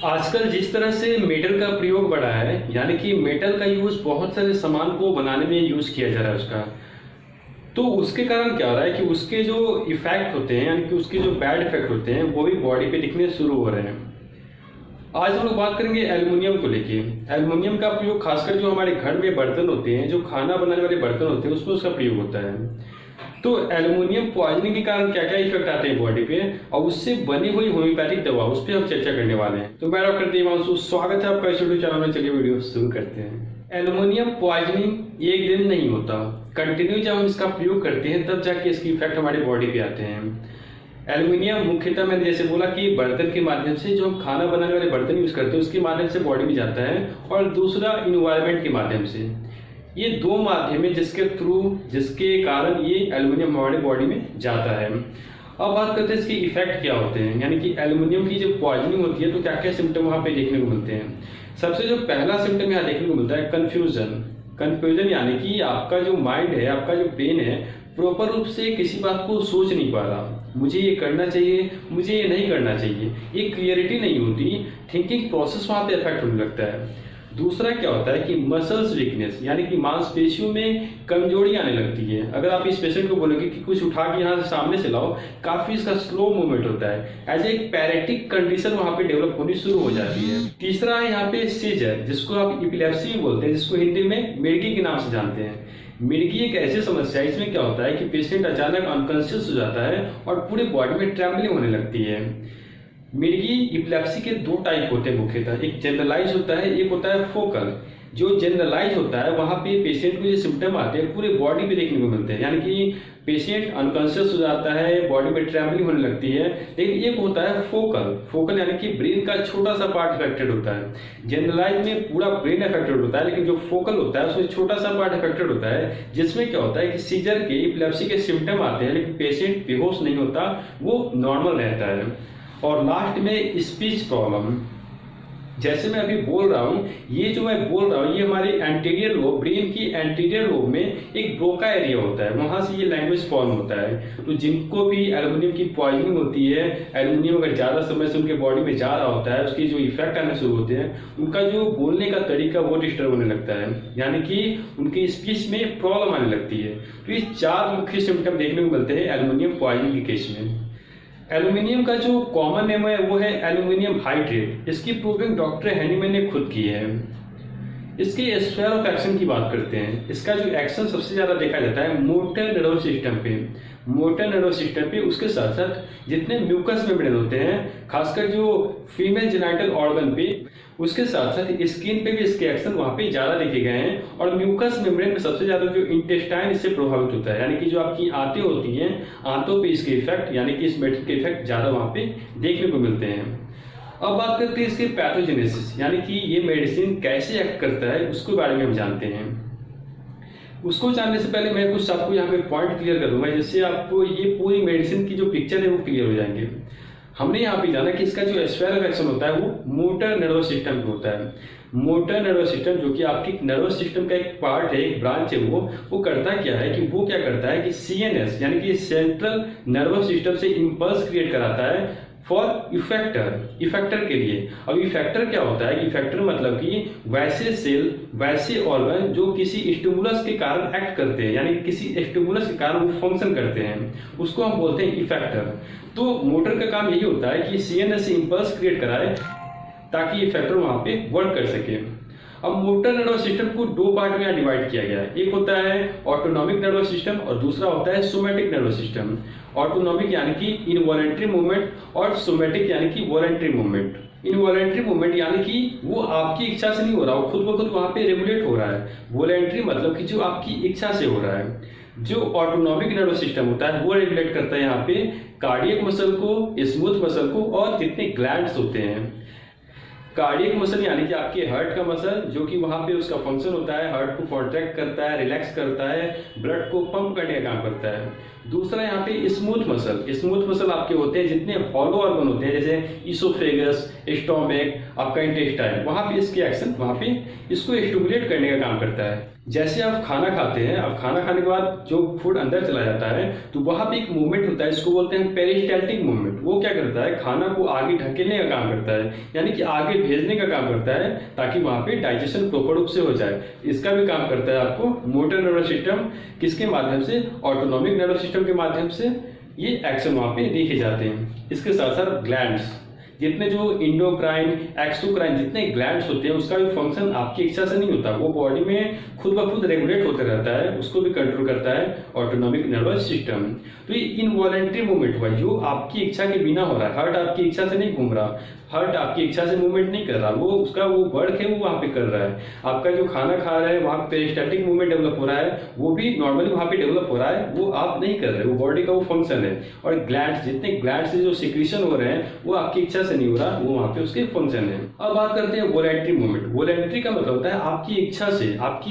आजकल जिस तरह से मेटल का प्रयोग बढ़ा है, यानी कि मेटल का यूज बहुत सारे सामान को बनाने में यूज किया जा रहा है उसका। तो उसके कारण क्या हो रहा है कि उसके जो इफेक्ट होते हैं, यानी कि उसके जो बैड इफेक्ट होते हैं, वो भी बॉडी पे दिखने शुरू हो रहे हैं। आज हम लोग बात करेंगे एल्युमिनियम को लेके। एल्युमिनियम का प्रयोग खासकर जो हमारे घर में बर्तन होते हैं, जो खाना बनाने वाले बर्तन होते हैं, उसमें उसका प्रयोग होता है। तो एल्युमिनियम पॉइजनिंग के कारण क्या क्या इफेक्ट आते हैं बॉडी पे, और उससे बनी हुई होम्योपैथिक दवा, उस पर हम चर्चा करने वाले हैं। तो मैं डॉक्टर देवांशु, स्वागत है आपका इस यूट्यूब चैनल में। चलिए वीडियो शुरू करते हैं। एल्युमिनियम पॉइजनिंग एक दिन नहीं होता, कंटिन्यू जब हम इसका प्रयोग करते हैं तब जाके इसके इफेक्ट हमारे बॉडी पे आते हैं। एल्युमिनियम मुख्यतः मैंने जैसे बोला कि बर्तन के माध्यम से, जो हम खाना बनाने वाले बर्तन यूज करते हैं उसके माध्यम से बॉडी में जाता है, और दूसरा इन्वायरमेंट के माध्यम से। ये दो माध्यम है जिसके कारण ये एल्युमिनियम हमारे बॉडी में जाता है। अब बात करते हैं इसके इफेक्ट क्या होते हैं, यानी कि एल्युमिनियम की जब पॉइजनिंग होती है तो क्या क्या सिम्टम वहां पे देखने को मिलते हैं। सबसे जो पहला सिम्टम यहाँ देखने को मिलता है कंफ्यूजन, यानी कि आपका जो माइंड है, आपका जो ब्रेन है, प्रॉपर रूप से किसी बात को सोच नहीं पा रहा। मुझे ये करना चाहिए, मुझे ये नहीं करना चाहिए, ये क्लियरिटी नहीं होती। थिंकिंग प्रोसेस वहां पे इफेक्ट होने लगता है। दूसरा क्या होता है कि मसल्स वीकनेस, यानी कि मांसपेशियों में कमजोरी आने लगती है। अगर आप इस पेशेंट को बोलोगे कि कुछ उठा के यहाँ से सामने से लाओ, काफी इसका स्लो मूवमेंट होता है। एज एक पैरेटिक कंडीशन वहां पे डेवलप होनी शुरू हो जाती है। तीसरा है यहाँ पे सीजर, जिसको आप इपिलेप्सी बोलते हैं, जिसको हिंदी में मिर्गी के नाम से जानते हैं। मिर्गी एक ऐसी समस्या है, इसमें क्या होता है कि पेशेंट अचानक अनकॉन्शियस हो जाता है और पूरे बॉडी में ट्रेम्बलिंग होने लगती है। मिर्गी इपिलेप्सी के दो टाइप होते हैं मुख्यतः, एक जनरलाइज होता है, एक होता है फोकल। जो जनरलाइज होता है वहां पे पेशेंट को ये सिम्टम आते हैं पूरे बॉडी पे देखने को मिलते हैं, यानी कि पेशेंट अनकॉन्शियस हो जाता है, बॉडी में ट्रेम्बलिंग होने लगती है। लेकिन एक होता है फोकल यानी कि ब्रेन का छोटा सा पार्ट अफेक्टेड होता है। जनरलाइज में पूरा ब्रेन अफेक्टेड होता है, लेकिन जो फोकल होता है उसमें छोटा सा पार्ट अफेक्टेड होता है, जिसमें क्या होता है कि सीजर के, इपिलेप्सी के सिम्टम आते हैं, लेकिन पेशेंट बेहोश नहीं होता, वो नॉर्मल रहता है। और लास्ट में स्पीच प्रॉब्लम, जैसे मैं अभी बोल रहा हूँ, ये जो मैं बोल रहा हूँ ये हमारे एंटीरियर लोब, ब्रेन की एंटीरियर लोब में एक ब्रोका एरिया होता है, वहां से ये लैंग्वेज फॉर्म होता है। तो जिनको भी एल्युमिनियम की पॉइजनिंग होती है, एल्युमिनियम अगर ज्यादा समय से उनके बॉडी में जा रहा होता है, उसके जो इफेक्ट आने शुरू होते हैं, उनका जो बोलने का तरीका वो डिस्टर्ब होने लगता है, यानी कि उनकी स्पीच में प्रॉब्लम आने लगती है। तो ये चार मुख्य सिम्टम देखने को मिलते हैं एल्युमिनियम पॉइजनिंग के केस में। एल्युमिनियम का जो कॉमन नेम है वो है एल्युमिनियम हाइड्रेट। इसकी प्रूविंग डॉक्टर हैनीमैन ने खुद की है। इसके स्फीयर ऑफ एक्शन की बात करते हैं। इसका जो एक्शन सबसे ज्यादा देखा जाता है मोटर नर्वस सिस्टम पे, उसके साथ साथ जितने म्यूकस मेम्ब्रेन होते हैं, खासकर जो फीमेल जेनिटल ऑर्गन पे, उसके साथ साथ स्किन पे भी इसके एक्शन वहां पे ज्यादा देखे गए हैं। और म्यूकस मेम्ब्रेन में सबसे ज्यादा जो इंटेस्टाइन इससे प्रभावित होता है, यानी कि जो आपकी आंतें होती हैं, आंतों पे इसके इफेक्ट, यानी कि इस मेडिसिन के इफेक्ट ज्यादा वहां पे देखने को मिलते हैं। अब बात करते हैं इसके पैथोजेनेसिस, यानी कि ये मेडिसिन कैसे एक्ट करता है, उसके बारे में हम जानते हैं। उसको जानने से पहले मैं कुछ आपको यहाँ पे पॉइंट क्लियर कर दूंगा, जिससे आपको ये पूरी मेडिसिन की जो पिक्चर है वो क्लियर हो जाएंगे। हमने यहाँ पे जाना कि इसका जो स्फीयर ऑफ एक्शन होता है वो मोटर नर्वस सिस्टम पे होता है। मोटर नर्वस सिस्टम, जो कि आपकी नर्वस सिस्टम का एक पार्ट है, एक ब्रांच है, वो करता क्या है कि वो क्या करता है कि सीएनएस, यानी कि सेंट्रल नर्वस सिस्टम से इंपल्स क्रिएट कराता है फॉर इफेक्टर के लिए। अब इफेक्टर क्या होता है? इफेक्टर मतलब कि वैसे सेल, वैसे ऑर्गन जो किसी स्टिमुलस के कारण एक्ट करते हैं, यानी किसी स्टिमुलस के कारण वो फंक्शन करते हैं, उसको हम बोलते हैं इफेक्टर। तो मोटर का काम यही होता है कि सीएनएस से इंपल्स क्रिएट कराए ताकि इफेक्टर वहां पे वर्क कर सके। अब मोटर नर्वस सिस्टम को दो पार्ट में डिवाइड किया गया है। एक होता है ऑटोनॉमिक नर्वस सिस्टम और दूसरा होता है सोमैटिक नर्वस सिस्टम। ऑटोनॉमिक यानी कि इनवॉलंटरी मूवमेंट, और सोमैटिक यानी कि वॉलंटरी मूवमेंट। इनवॉलंटरी मूवमेंट यानी कि वो आपकी इच्छा से नहीं हो रहा, वो खुद ब खुद वहां पे रेगुलेट हो रहा है। वॉलंटरी मतलब कि जो आपकी इच्छा से हो रहा है। जो ऑटोनॉमिक नर्वस सिस्टम होता है वो रेगुलेट करता है यहाँ पे कार्डियक मसल को, स्मूथ मसल को, और जितने ग्लैंड्स होते हैं। कार्डियक मसल यानी कि आपके हार्ट का मसल, जो कि वहां पे उसका फंक्शन होता है, हार्ट को कॉन्ट्रैक्ट करता है, रिलैक्स करता है, ब्लड को पंप करने का काम करता है। दूसरा यहाँ पे स्मूथ मसल आपके होते हैं जितने हॉलो ऑर्गन होते हैं, जैसे इसोफेगस, स्टोमक, आपका इंटेस्टाइन, वहां पे इसके एक्शन वहां पे इसको स्टिमुलेट करने का काम करता है। जैसे आप खाना खाते हैं, अब खाना खाने के बाद जो फूड अंदर चला जाता है तो वहां पे एक मूवमेंट होता है, इसको बोलते हैं पेरिस्टाल्टिक मूवमेंट। वो क्या करता है, खाना को आगे ढकेलने का काम करता है, यानी कि आगे भेजने का काम करता है ताकि वहाँ पे डाइजेशन प्रॉपर रूप से हो जाए। इसका भी काम करता है आपको मोटर नर्वस सिस्टम, किसके माध्यम से, ऑटोनॉमिक नर्वस सिस्टम के माध्यम से ये एक्शन वहाँ पे देखे जाते हैं। इसके साथ साथ ग्लैंड्स, जितने जो इंडोक्राइन, एक्सोक्राइन जितने ग्लैंड्स होते हैं उसका भी फंक्शन आपकी इच्छा से नहीं होता, वो बॉडी में खुद ब खुद रेगुलेट होते रहता है, उसको भी कंट्रोल करता है ऑटोनॉमिक नर्वस सिस्टम। तो ये इनवॉलेंट्री मूवमेंट हुआ जो आपकी इच्छा के बिना हो रहा है, हार्ट आपकी इच्छा से नहीं घूम रहा, हार्ट आपकी इच्छा से मूवमेंट नहीं कर रहा, वो उसका वो वर्क है वो वहाँ पे कर रहा है। आपका जो खाना खा रहा है वहाँ पे स्टैटिक मूवमेंट डेवलप हो रहा है, वो भी नॉर्मली वहाँ पे डेवलप हो रहा है, वो आप नहीं कर रहे, वो बॉडी का वो फंक्शन है। और ग्लैंड्स, जितने ग्लैंड्स से जो सिक्रीशन हो रहे हैं वो आपकी इच्छा से नहीं हो रहा, वो वहाँ पे उसके फंक्शन है। अब बात करते हैं वॉलेंट्री मूवमेंट। वॉलेंट्री का मतलब होता है आपकी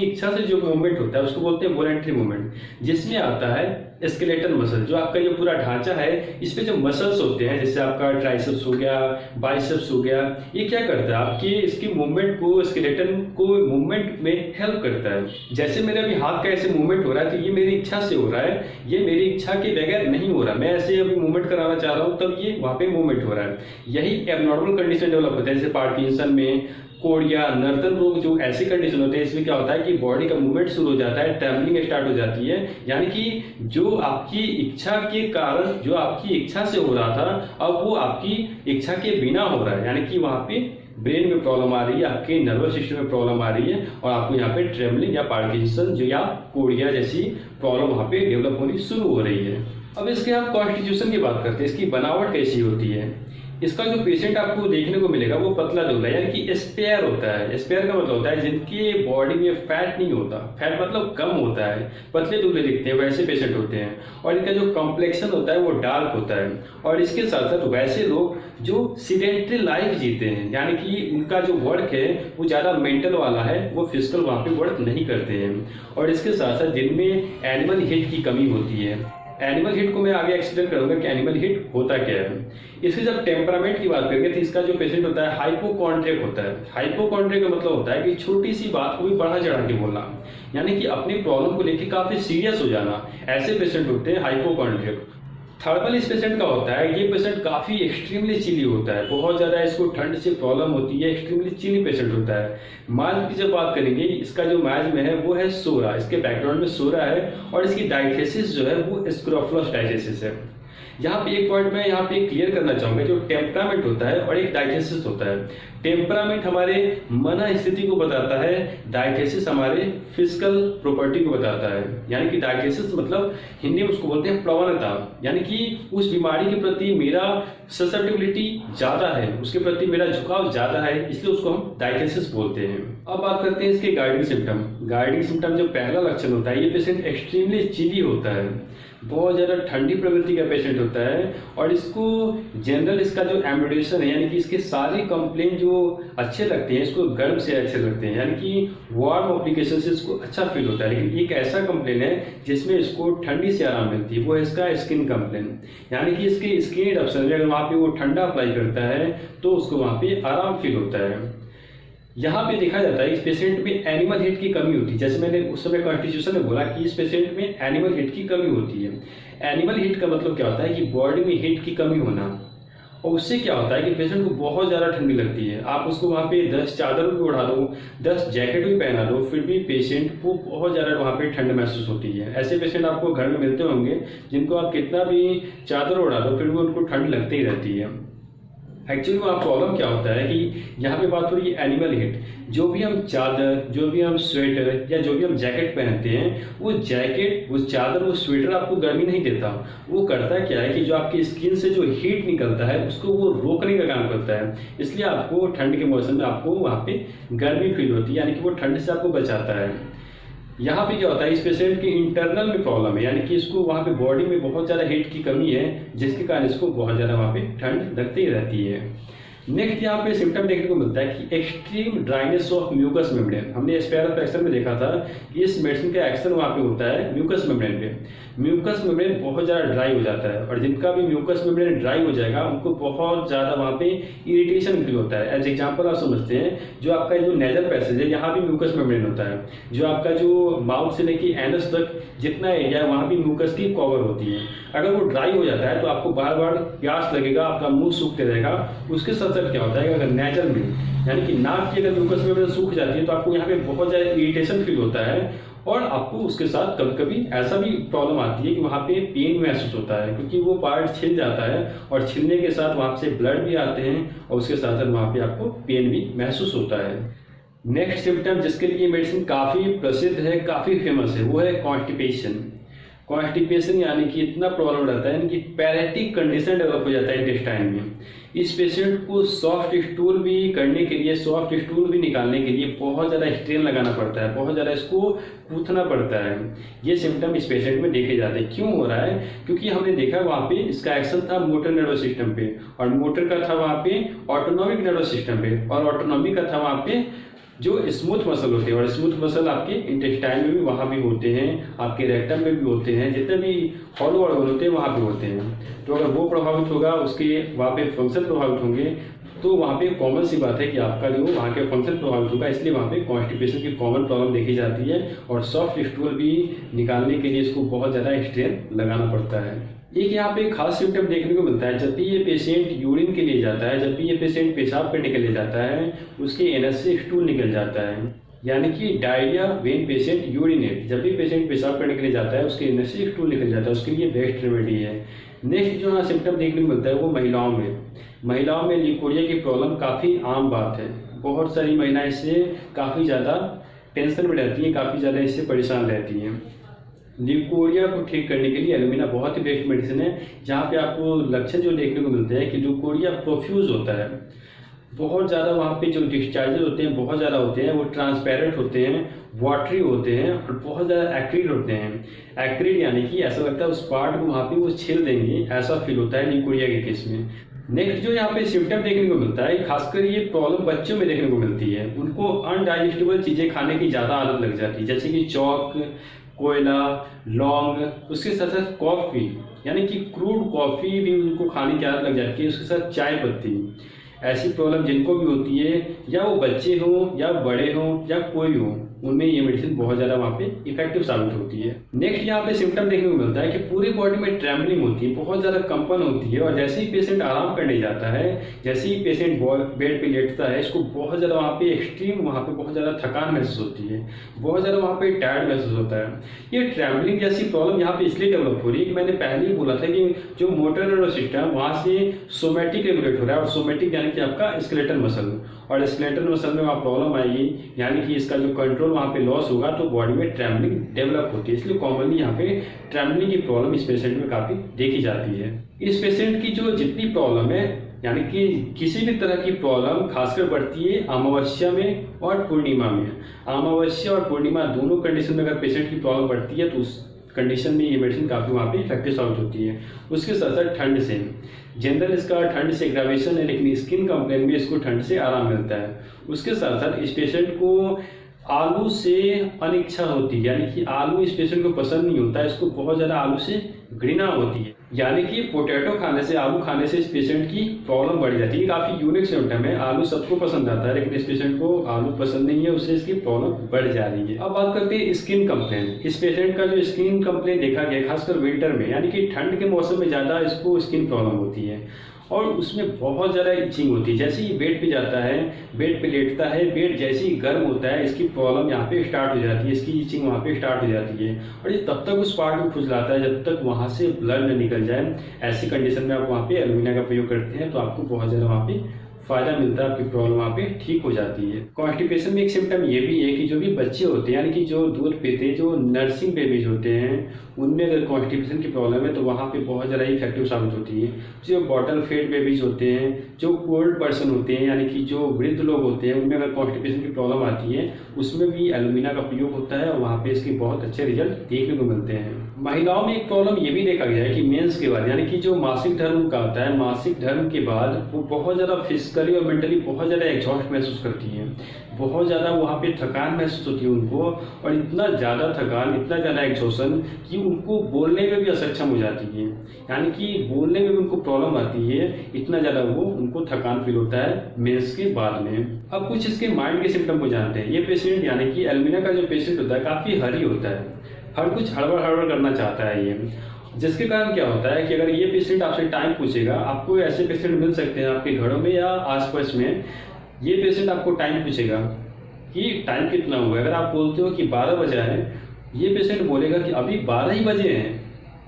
इच्छा से जो मूवमेंट होता है उसको बोलते हैं वॉलेंट्री मूवमेंट, जिसमें आता है स्केलेटल मसल, जो आपका ये पूरा ढांचा है इस पे जो मसल्स होते हैं, जैसे आपका ट्राइसेप्स हो गया, बाइसेप्स हो गया, ये क्या करता है आपकी इसकी मूवमेंट को, स्केलेटन को मूवमेंट में हेल्प करता है। जैसे मेरे अभी हाथ का ऐसे मूवमेंट हो रहा है तो ये मेरी इच्छा से हो रहा है, ये मेरी इच्छा के बगैर नहीं हो रहा, मैं ऐसे अभी मूवमेंट कराना चाह रहा हूँ तब ये वहाँ पे मूवमेंट हो रहा है। यही एबनॉर्मल कंडीशन डेवलप होता है, जैसे पार्किंसन में, कोड़िया, नर्तन रोग, जो ऐसे कंडीशन होते हैं इसमें क्या होता है कि बॉडी का मूवमेंट शुरू हो जाता है, ट्रैवलिंग स्टार्ट हो जाती है, यानी कि जो आपकी इच्छा के कारण, जो आपकी इच्छा से हो रहा था अब वो आपकी इच्छा के बिना हो रहा है, यानी कि वहाँ पे ब्रेन में प्रॉब्लम आ रही है, आपके नर्वस सिस्टम में प्रॉब्लम आ रही है और आपको यहाँ पे ट्रेवलिंग या पार्किंसन जो या कोड़िया जैसी प्रॉब्लम वहाँ पे डेवलप होनी शुरू हो रही है। अब इसके आप कॉन्स्टिट्यूशन की बात करते हैं, इसकी बनावट कैसी होती है। इसका जो पेशेंट आपको देखने को मिलेगा वो पतला दुबला यानी कि स्पेयर होता है। स्पेयर का मतलब होता है जिनकी बॉडी में फैट नहीं होता, फैट मतलब कम होता है, पतले दुबले दिखते हैं वैसे पेशेंट होते हैं। और इनका जो कॉम्प्लेक्शन होता है वो डार्क होता है। और इसके साथ साथ वैसे लोग जो सीडेंटरी लाइफ जीते हैं, यानी कि उनका जो वर्क है वो ज़्यादा मेंटल वाला है, वो फिजिकल वहाँ पे वर्क नहीं करते हैं। और इसके साथ साथ जिनमें एनिमल हीट की कमी होती है। एनिमल हीट को मैं आगे एक्सप्लेन करूंगा कि एनिमल हीट होता क्या है। इसके जब टेम्परामेंट की बात करेंगे तो इसका जो पेशेंट होता है हाइपोकॉन्ड्रिक होता है। हाइपोकॉन्ड्रिक का मतलब होता है कि छोटी सी बात को भी बढ़ा चढ़ा के बोलना, यानी कि अपनी प्रॉब्लम को लेकर काफी सीरियस हो जाना, ऐसे पेशेंट होते हैं हाइपोकॉन्ड्रिक। थर्ड वाले इस पेशेंट का होता है, ये पेशेंट काफी एक्सट्रीमली चिली होता है, बहुत ज्यादा इसको ठंड से प्रॉब्लम होती है, एक्सट्रीमली चिली पेशेंट होता है। माज की जब बात करेंगे, इसका जो माज में है वो है सोरा, इसके बैकग्राउंड में सोरा है और इसकी डाइथेसिस जो है वो स्क्रोफुलस डाइथेसिस है। यहाँ पे एक पॉइंट मैं यहाँ पे क्लियर करना चाहूंगा, जो टेम्परामेंट होता है और एक डाइथेसिस होता है। टेम्परामेंट हमारे मन स्थिति को बताता है, डाइथेसिस हमारे फिजिकल प्रॉपर्टी को बताता है। यानी कि डाइथेसिस मतलब हिंदी में उसको बोलते हैं प्रवणता, यानी कि उस बीमारी के प्रति मेरा ससेप्टिबिलिटी ज्यादा है, उसके प्रति मेरा झुकाव ज्यादा है, इसलिए उसको हम डाइथेसिस बोलते हैं। अब बात करते हैं इसके गाइडिंग सिम्टम। गाइडिंग सिम्टम जो पहला लक्षण होता है, ये पेशेंट एक्सट्रीमली चिली होता है, बहुत ज़्यादा ठंडी प्रवृत्ति का पेशेंट होता है। और इसको जनरल इसका जो एम्बुलेशन है, यानी कि इसके सारे कंप्लेन जो अच्छे लगते हैं, इसको गर्म से अच्छे लगते हैं, यानी कि वार्म एप्लीकेशन से इसको अच्छा फील होता है। लेकिन एक ऐसा कंप्लेन है जिसमें इसको ठंडी से आराम मिलती है, वो है इसका स्किन कंप्लेन, यानी कि इसके स्किन एडप्शन में अगर वहाँ पे वो ठंडा अप्लाई करता है तो उसको वहाँ पे आराम फील होता है। यहाँ पे देखा जाता है इस पेशेंट में एनिमल हीट की कमी होती है, जैसे मैंने उस समय कॉन्स्टिट्यूशन में बोला कि इस पेशेंट में एनिमल हीट की कमी होती है। एनिमल हीट का मतलब क्या होता है कि बॉडी में हीट की कमी होना, और उससे क्या होता है कि पेशेंट को बहुत ज़्यादा ठंडी लगती है। आप उसको वहाँ पे 10 चादर भी उड़ा दो, 10 जैकेट भी पहना दो, फिर भी पेशेंट को बहुत ज़्यादा वहाँ पे ठंड महसूस होती है। ऐसे पेशेंट आपको घर में मिलते होंगे जिनको आप कितना भी चादर उड़ा दो फिर भी उनको ठंड लगती ही रहती है। एक्चुअली वहाँ प्रॉब्लम क्या होता है कि यहाँ पे बात हो रही है एनिमल हीट। जो भी हम चादर, जो भी हम स्वेटर या जो भी हम जैकेट पहनते हैं, वो जैकेट, वो चादर, वो स्वेटर आपको गर्मी नहीं देता। वो करता क्या है कि जो आपकी स्किन से जो हीट निकलता है उसको वो रोकने का काम करता है। इसलिए आपको ठंड के मौसम में आपको वहाँ पे गर्मी फील होती है, यानी कि वो ठंड से आपको बचाता है। यहाँ पे क्या होता है, इस पेशेंट की इंटरनल में प्रॉब्लम है, यानी कि इसको वहाँ पे बॉडी में बहुत ज़्यादा हीट की कमी है, जिसके कारण इसको बहुत ज़्यादा वहाँ पे ठंड लगती ही रहती है। नेक्स्ट यहाँ पे सिम्टम देखने को मिलता है कि extreme dryness of mucous membrane. हमने स्पेयर ऑफ एक्शन में देखा था कि इस मेडिसिन का एक्शन वहाँ पे होता है म्यूकस मेम्ब्रेन पे। म्यूकस मेम्ब्रेन बहुत ज़्यादा ड्राई हो जाता है, और जिनका भी म्यूकस मेम्ब्रेन ड्राई हो जाएगा उनको बहुत ज़्यादा वहाँ पे इरिटेशन फील होता है। एज एग्जाम्पल आप समझते हैं, जो आपका जो नेजल पैसेज है यहाँ भी म्यूकस मेम्ब्रेन होता है, जो आपका जो माउथ से लेके एनस तक जितना एरिया है वहाँ भी म्यूकस की कवर होती है। अगर वो ड्राई हो जाता है तो आपको बार बार प्यास लगेगा, आपका मुंह सूखते रहेगा। उसके साथ साथ क्या होता है, अगर नेजल में यानी कि नाक की अगर म्यूकस मेम्ब्रेन सूख जाती है तो आपको यहाँ पे बहुत ज़्यादा इरिटेशन फील होता है, और आपको उसके साथ कभी कभी ऐसा भी प्रॉब्लम आती है कि वहाँ पे पेन महसूस होता है, क्योंकि वो पार्ट छिल जाता है और छिलने के साथ वहाँ से ब्लड भी आते हैं और उसके साथ साथ वहाँ पे आपको पेन भी महसूस होता है। नेक्स्ट सिम्टम जिसके लिए मेडिसिन काफ़ी प्रसिद्ध है, काफ़ी फेमस है, वो है कॉन्स्टिपेशन। कॉन्स्टिपेशन यानी कि इतना प्रॉब्लम रहता है, यानी कि पैरेटिक कंडीशन डेवलप हो जाता है इंटेस्टाइन में। इस पेशेंट को सॉफ्ट स्टूल भी करने के लिए, सॉफ्ट स्टूल भी निकालने के लिए बहुत ज़्यादा स्ट्रेन लगाना पड़ता है, बहुत ज़्यादा इसको कूथना पड़ता है। ये सिम्टम इस पेशेंट में देखे जाते हैं। क्यों हो रहा है? क्योंकि हमने देखा वहाँ पे इसका एक्शन था मोटर नर्वस सिस्टम पे, और मोटर का था वहाँ पे ऑटोनॉमिक नर्वस सिस्टम पे, और ऑटोनॉमिक का था वहाँ पे जो स्मूथ मसल होते हैं, और स्मूथ मसल आपके इंटेस्टाइन में भी वहाँ भी होते हैं, आपके रेक्टम में भी होते हैं, जितने भी हॉलो ऑर्गन होते हैं वहाँ पे होते हैं। तो अगर वो प्रभावित होगा, उसके वहाँ पे फंक्शन प्रभावित होंगे, तो वहाँ पे कॉमन सी बात है कि आपका जो वहाँ के फंक्शन प्रभावित होगा। इसलिए वहाँ पे कॉन्स्टिपेशन की कॉमन प्रॉब्लम देखी जाती है, और सॉफ्ट स्टूल भी निकालने के लिए इसको बहुत ज़्यादा स्ट्रेन लगाना पड़ता है। एक यहाँ पे खास सिम्टम देखने को मिलता है, जब भी ये पेशेंट यूरिन के लिए जाता है, जब भी ये पेशेंट पेशाब करने के लिए जाता है, उसके एनस से स्टूल निकल जाता है, यानी कि डायरिया व्हेन पेशेंट यूरिनेट। जब भी पेशेंट पेशाब करने के लिए जाता है उसके एनस से स्टूल निकल जाता है, उसके लिए बेस्ट रेमेडी है। नेक्स्ट जो यहाँ सिम्टम देखने को मिलता है वो महिलाओं में लिकोरिया की प्रॉब्लम काफ़ी आम बात है। बहुत सारी महिलाएं इससे काफ़ी ज़्यादा टेंशन में रहती हैं, काफ़ी ज़्यादा इससे परेशान रहती हैं। ल्यूकोरिया को ठीक करने के लिए एलुमिना बहुत ही बेस्ट मेडिसिन है। जहाँ पे आपको लक्षण जो देखने को मिलते हैं कि ल्यूकोरिया प्रोफ्यूज होता है, बहुत ज़्यादा वहाँ पे जो डिस्चार्जेस होते हैं बहुत ज़्यादा होते हैं, वो ट्रांसपेरेंट होते हैं, वाटरी होते हैं, और बहुत ज़्यादा एक्रिड होते हैं। एक्रिड यानी कि ऐसा लगता है उस पार्ट को वहाँ पे वो छील देंगे, ऐसा फील होता है ल्यूकोरिया के केस में। नेक्स्ट जो यहाँ पे सिम्टम देखने को मिलता है, खासकर ये प्रॉब्लम बच्चों में देखने को मिलती है। उनको अनडाइजेस्टेबल चीज़ें खाने की ज़्यादा आदत लग जाती है, जैसे कि चौक, कोयला, लौंग, उसके साथ साथ कॉफ़ी, यानी कि क्रूड कॉफ़ी भी उनको खाने की आदत लग जाती है, उसके साथ चाय पत्ती। ऐसी प्रॉब्लम जिनको भी होती है, या वो बच्चे हों या बड़े हों या कोई हो, उनमें ये मेडिसिन बहुत ज़्यादा वहाँ पे इफेक्टिव साबित होती है। नेक्स्ट यहाँ पे सिम्टम देखने को मिलता है कि पूरी बॉडी में ट्रैम्बलिंग होती है, बहुत ज़्यादा कंपन होती है, और जैसे ही पेशेंट आराम करने जाता है, जैसे ही पेशेंट बेड पे लेटता है, इसको बहुत ज़्यादा वहाँ पे एक्सट्रीम वहाँ पे बहुत ज़्यादा थकान महसूस होती है, बहुत ज़्यादा वहाँ पे टायर्ड महसूस होता है। ये ट्रैम्बलिंग जैसी प्रॉब्लम यहाँ पे इसलिए डेवलप हो रही है कि मैंने पहले ही बोला था कि जो मोटर नर्वस सिस्टम वहाँ से सोमैटिक रेगुलेट हो रहा है, और सोमैटिक यानी कि आपका स्केलेटल मसल, और स्केलेटल मसल में वहाँ प्रॉब्लम आएगी, यानी कि इसका जो कंट्रोल वहाँ पे लॉस होगा, तो बॉडी में ट्रैम्बलिंग डेवलप होती है। इसलिए कॉमनली यहाँ पे ट्रैम्बलिंग की प्रॉब्लम इस पेशेंट में काफ़ी देखी जाती है। इस पेशेंट की जो जितनी प्रॉब्लम है, यानी कि किसी भी तरह की प्रॉब्लम खासकर बढ़ती है अमावस्या में और पूर्णिमा में। अमावस्या और पूर्णिमा दोनों कंडीशन में अगर पेशेंट की प्रॉब्लम बढ़ती है तो उस कंडीशन में ये मेडिसिन काफ़ी वहाँ पे इफेक्टिव साबित होती है। उसके साथ साथ ठंड से, जनरल इसका ठंड से एग्रावेशन है, लेकिन स्किन कंप्लेन में इसको ठंड से आराम मिलता है। उसके साथ साथ इस पेशेंट को आलू से अनिच्छा होती है, यानी कि आलू इस पेशेंट को पसंद नहीं होता है, इसको बहुत ज़्यादा आलू से घृणा होती है, यानी कि पोटैटो खाने से, आलू खाने से इस पेशेंट की प्रॉब्लम बढ़ जाती है। काफ़ी यूनिक सिम्टम है। आलू सबको पसंद आता है, लेकिन इस पेशेंट को आलू पसंद नहीं है, उससे इसकी प्रॉब्लम बढ़ जा रही है। अब बात करते हैं स्किन कंप्लेन। इस पेशेंट का जो स्किन कंप्लेन देखा गया, खासकर विंटर में, यानी कि ठंड के मौसम में ज़्यादा इसको स्किन प्रॉब्लम होती है, और उसमें बहुत ज़्यादा इचिंग होती है। जैसे ही बेड पे जाता है, बेड पे लेटता है, बेड जैसे ही गर्म होता है, इसकी प्रॉब्लम यहाँ पे स्टार्ट हो जाती है, इसकी इचिंग वहाँ पे स्टार्ट हो जाती है, और ये तब तक उस पार्ट को खुजलाता है जब तक वहाँ से ब्लड न निकल जाए। ऐसी कंडीशन में आप वहाँ पे एलुमिना का प्रयोग करते हैं तो आपको बहुत ज़्यादा वहाँ पे फायदा मिलता है, आपकी प्रॉब्लम वहाँ पे ठीक हो जाती है। कॉन्स्टिपेशन में एक सिम्टम ये भी है कि जो भी बच्चे होते हैं, यानी कि जो दूध पीते हैं, जो नर्सिंग बेबीज होते हैं, उनमें अगर कॉन्स्टिपेशन की प्रॉब्लम है तो वहाँ पे बहुत ज़्यादा इफेक्टिव साबित होती है। जो बॉटल फेड बेबीज होते हैं, जो ओल्ड पर्सन होते हैं, यानी कि जो वृद्ध लोग होते हैं, उनमें अगर कॉन्स्टिपेशन की प्रॉब्लम आती है, उसमें भी एलुमिना का प्रयोग होता है, और वहाँ पे इसके बहुत अच्छे रिजल्ट देखने को मिलते हैं। महिलाओं में एक प्रॉब्लम ये भी देखा गया है कि मेंस के बाद, यानी कि जो मासिक धर्म का होता है, मासिक धर्म के बाद वो बहुत ज़्यादा फिजिकल फिजिकली और मेंटली बहुत ज़्यादा एग्जॉस्ट महसूस करती हैं, बहुत ज़्यादा वहाँ पे थकान महसूस होती है उनको, और इतना ज़्यादा थकान, इतना ज़्यादा एग्जॉशन कि उनको बोलने में भी असक्षम हो जाती है, यानी कि बोलने में भी उनको प्रॉब्लम आती है, इतना ज़्यादा वो उनको थकान फील होता है मेंस के बाद में। अब कुछ इसके माइंड के सिम्टम को जानते हैं। ये पेशेंट यानी कि एलुमिना का जो पेशेंट होता है काफ़ी हरी होता है, हर कुछ हड़बड़ हड़बड़ करना चाहता है ये, जिसके कारण क्या होता है कि अगर ये पेशेंट आपसे टाइम पूछेगा, आपको ऐसे पेशेंट मिल सकते हैं आपके घरों में या आसपास में, ये पेशेंट आपको टाइम पूछेगा कि टाइम कितना हुआ है। अगर आप बोलते हो कि 12 बजे है, ये पेशेंट बोलेगा कि अभी 12 ही बजे हैं,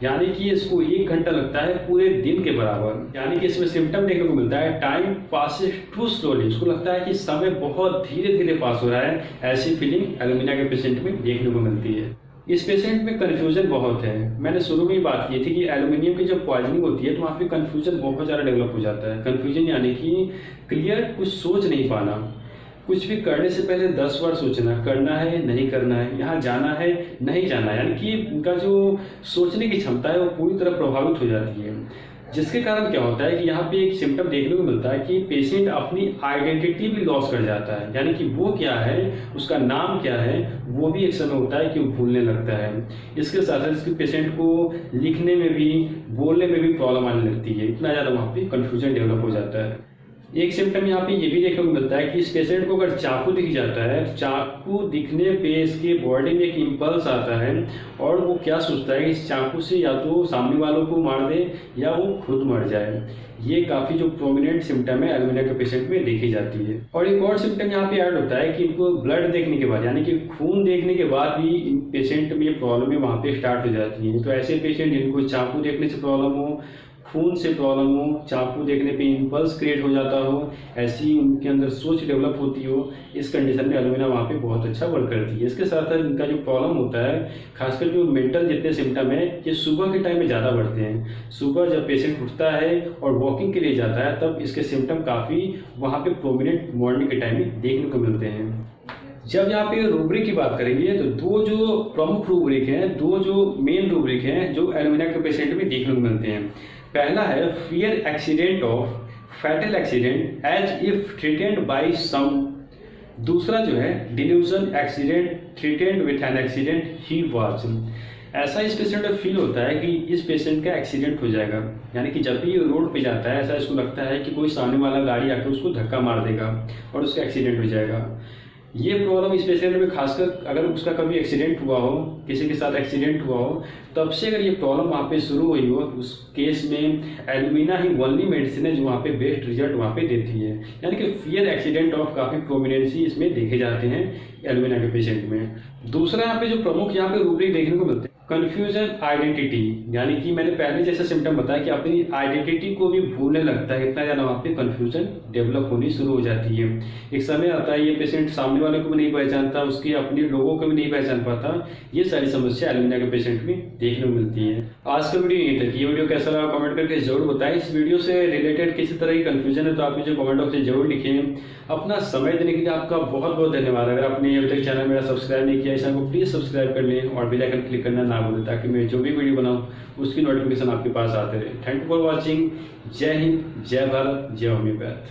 यानी कि इसको 1 घंटा लगता है पूरे दिन के बराबर। यानी कि इसमें सिम्टम देखने को मिलता है टाइम पासेस टू स्लोली, उसको लगता है कि समय बहुत धीरे धीरे पास हो रहा है, ऐसी फीलिंग एलुमिना के पेशेंट में देखने को मिलती है। इस पेशेंट में कन्फ्यूजन बहुत है। मैंने शुरू में ही बात की थी कि एल्यूमिनियम की जब पॉइजनिंग होती है तो वहाँ पे कन्फ्यूजन बहुत ज़्यादा डेवलप हो जाता है। कन्फ्यूजन यानी कि क्लियर कुछ सोच नहीं पाना, कुछ भी करने से पहले 10 बार सोचना, करना है नहीं करना है, यहाँ जाना है नहीं जाना, यानी कि उनका जो सोचने की क्षमता है वो पूरी तरह प्रभावित हो जाती है। जिसके कारण क्या होता है कि यहाँ पे एक सिम्टम देखने को मिलता है कि पेशेंट अपनी आइडेंटिटी भी लॉस कर जाता है, यानी कि वो क्या है, उसका नाम क्या है, वो भी एक समय होता है कि वो भूलने लगता है। इसके साथ साथ इसके पेशेंट को लिखने में भी, बोलने में भी प्रॉब्लम आने लगती है, इतना ज़्यादा वहाँ पे कन्फ्यूजन डेवलप हो जाता है। एक सिम्टम यहाँ पे ये भी देखने को मिलता है कि इस पेशेंट को अगर चाकू दिख जाता है, चाकू दिखने पे इसके बॉडी में एक इम्पल्स आता है और वो क्या सोचता है कि इस चाकू से या तो सामने वालों को मार दे या वो खुद मर जाए। ये काफ़ी जो प्रोमिनेंट सिम्टम है एलुमिना के पेशेंट में देखी जाती है। और एक और सिम्टम यहाँ पे ऐड होता है कि इनको ब्लड देखने के बाद, यानी कि खून देखने के बाद भी इन पेशेंट में प्रॉब्लम वहाँ पे स्टार्ट हो जाती है। तो ऐसे पेशेंट जिनको चाकू देखने से प्रॉब्लम हो, खून से प्रॉब्लम हो, चाकू देखने पे इम्पल्स क्रिएट हो जाता हो, ऐसी उनके अंदर सोच डेवलप होती हो, इस कंडीशन में एलुमिना वहाँ पे बहुत अच्छा वर्क करती है। इसके साथ साथ इनका जो प्रॉब्लम होता है, खासकर जो मेंटल जितने सिम्टम है, ये सुबह के टाइम में ज़्यादा बढ़ते हैं। सुबह जब पेशेंट उठता है और वॉकिंग के लिए जाता है तब इसके सिम्टम काफ़ी वहाँ पे प्रोमिनेंट मॉर्निंग के टाइम में देखने को मिलते हैं। जब यहाँ पे रूब्रिक की बात करेंगे तो दो जो प्रमुख रूब्रिक हैं, दो जो मेन रूब्रिक हैं जो एलुमिना के पेशेंट में देखने को मिलते हैं। पहला है fear accident of fatal accident as if threatened by some. दूसरा जो है delusion accident threatened with an accident he was. ऐसा इस पेशेंट को फील होता है कि इस पेशेंट का एक्सीडेंट हो जाएगा, यानी कि जब भी ये रोड पे जाता है ऐसा इसको लगता है कि कोई सामने वाला गाड़ी आकर उसको धक्का मार देगा और उसका एक्सीडेंट हो जाएगा। ये प्रॉब्लम इस पेशेंट में खासकर अगर उसका कभी एक्सीडेंट हुआ हो, किसी के साथ एक्सीडेंट हुआ हो, तब से अगर ये प्रॉब्लम वहाँ पे शुरू हुई हो, उस केस में एलुमिना ही ओनली मेडिसिन है जो वहाँ पे बेस्ट रिजल्ट वहाँ पे देती है। यानी कि फियर एक्सीडेंट ऑफ काफ़ी प्रोमिनेंसी इसमें देखे जाते हैं एलुमिना के पेशेंट में। दूसरा यहाँ पे जो प्रमुख यहाँ पे रूब्रिक देखने को मिलते हैं, कन्फ्यूजन आइडेंटिटी, यानी कि मैंने पहले जैसा सिम्टम बताया कि अपनी आइडेंटिटी को भी भूलने लगता है, इतना ज़्यादा वहाँ पे कन्फ्यूजन डेवलप होनी शुरू हो जाती है। एक समय आता है ये पेशेंट सामने वाले को भी नहीं पहचानता, उसके अपने लोगों को भी नहीं पहचान पाता। ये सारी समस्या एलुमिना के पेशेंट में देखने को मिलती है। आज का वीडियो यहीं तक। ये वीडियो कैसा लगा कमेंट करके जरूर बताएं। इस वीडियो से रिलेटेड किसी तरह की कन्फ्यूजन है तो आप मुझे कमेंट बॉक्स में जरूर लिखें। अपना समय देने के लिए आपका बहुत बहुत धन्यवाद। अगर आपने अभी तक चैनल मेरा सब्सक्राइब नहीं किया, चैनल को प्लीज़ सब्सक्राइब कर लें और बेल आइकन क्लिक करना ना भूलें ताकि मैं जो भी वीडियो बनाऊँ उसकी नोटिफिकेशन आपके पास आते रहे। Thank you for watching. जय हिंद, जय भारत, जय होम्योपैथ।